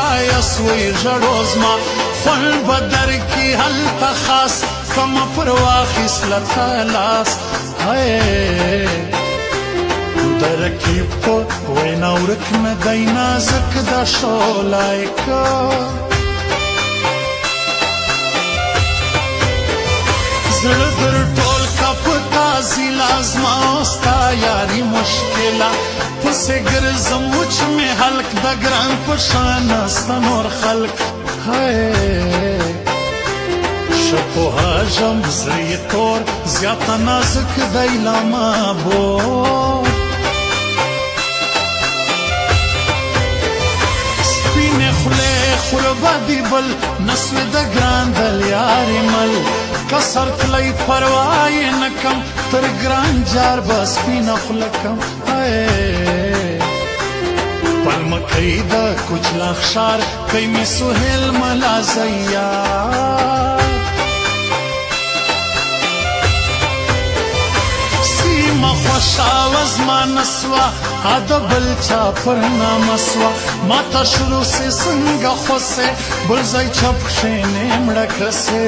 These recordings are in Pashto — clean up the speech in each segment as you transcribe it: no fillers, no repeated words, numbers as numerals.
ځایه سوی ژړو زما خوند به درکړي هلته خاص کمه پر واخیستله تا لاس د رقیب په وینا ورک نه دی نازک دا شولی که زړه در ټول کا په تازي لازما ستا یاري مشکله پسې ګرځم وچ مې حلق د ګران په شان ستا نور خلق ښه پوهېږم زړه یې تور زیاته نازک دی لا محبوب سپینې خولې خوله به دې بل نسوې د ګران دل یارې مل کسر تلی پروا یې نه کم تر ګران جار به سپینه خوله کم پلمه کوي د کوچلا ښار کوي مې سهیل ملا زیار سیمه خوشاوه زما نه سوه د بل چا پر نامه سوه ماته شروع سې څنګه خوسې بل ځای چپ کښېنې مړه کسې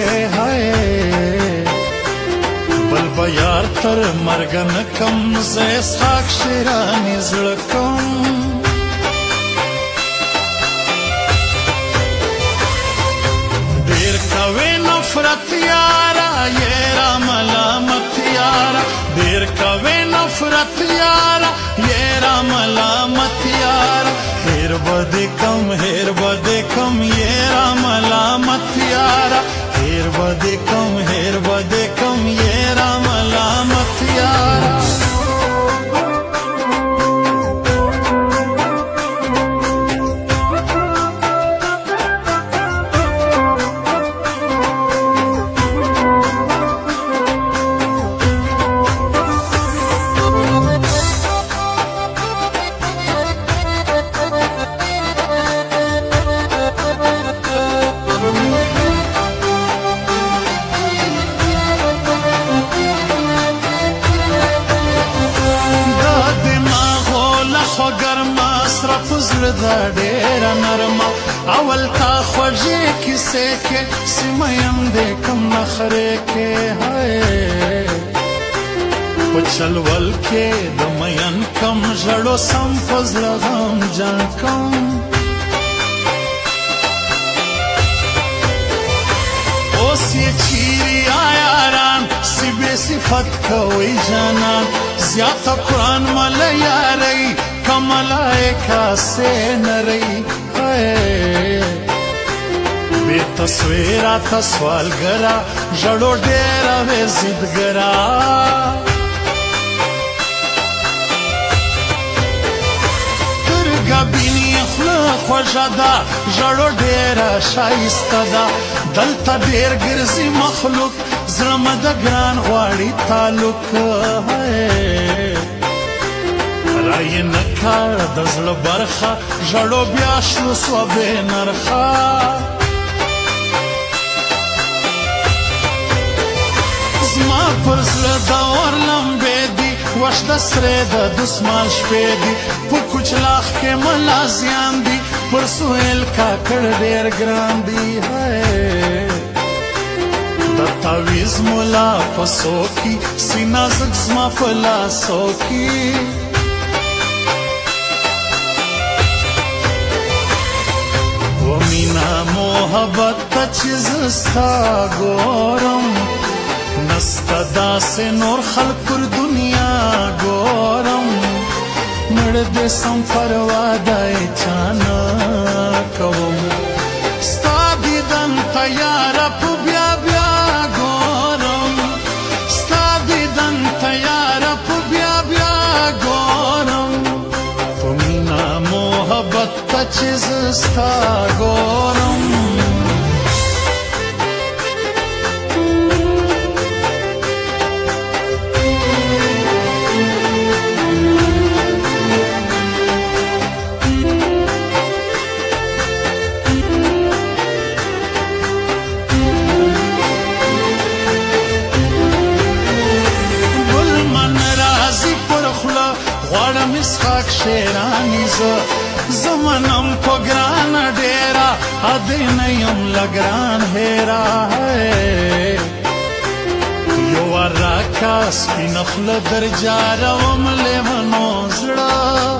بل به یار تر مرګه نه کم زه اسحاق شیراني زړه کم ډېر کوې نفرت یاره یېره ملامت یاره ډېر کوې نفرت یاره یېره ملامت یاره هېر به دې کم هېر به دې کم یېره ملامت یاره هېر به دې کم هېر به دې کم یېره ملامت یاره دا ډېره نرمه اول تا خوږې کیسې کې سیمه یم دې کم نخرې کې په چلول کې د مین کم ژړو سم په زړه غمجن کم اوس یې چیرې یاران سی بې صفت کوئ جانان زیاته قرآن مله یارئ که ملائکه سے نرئی بے تصویرہ تسوال گرا جڑو ڈیرہ وے زد گرا ترگا بینی اخلا خوشدا جڑو ډیرہ شایسته دا دلتا ډیر گرزی مخلوق زرم د ګران غواړي تعلق رای نکا د زړه برخه ژړو بیا شلو سوه بې نرخه زما پر زړه د اور لمبې دي وش د سرې د دسمال شپې دي په کوچلاخ کې ملا زیان دي پر سهیل کاکړ ډېر ګران دي د تعویز ملا په سو کې سینه زګ زما په لاسو کې مینا محبت ته چې زه ستا ګورم نسته داسې نور خلق پر دنیا ګورم مړ دې سم پروا دی چا نه کوم ستا دیدن ته یاره په بیا بیا ګورم ستا دیدن ته یاره په بیا بیا ګورم په مینا محبت ته چې زه ستا ګورم غواړم اسحاق شیراني زه زمنم په ګرانه ډېر ادین یم لګران هیرا ہے یو راکا سپین خل در جاروم لیونو زړه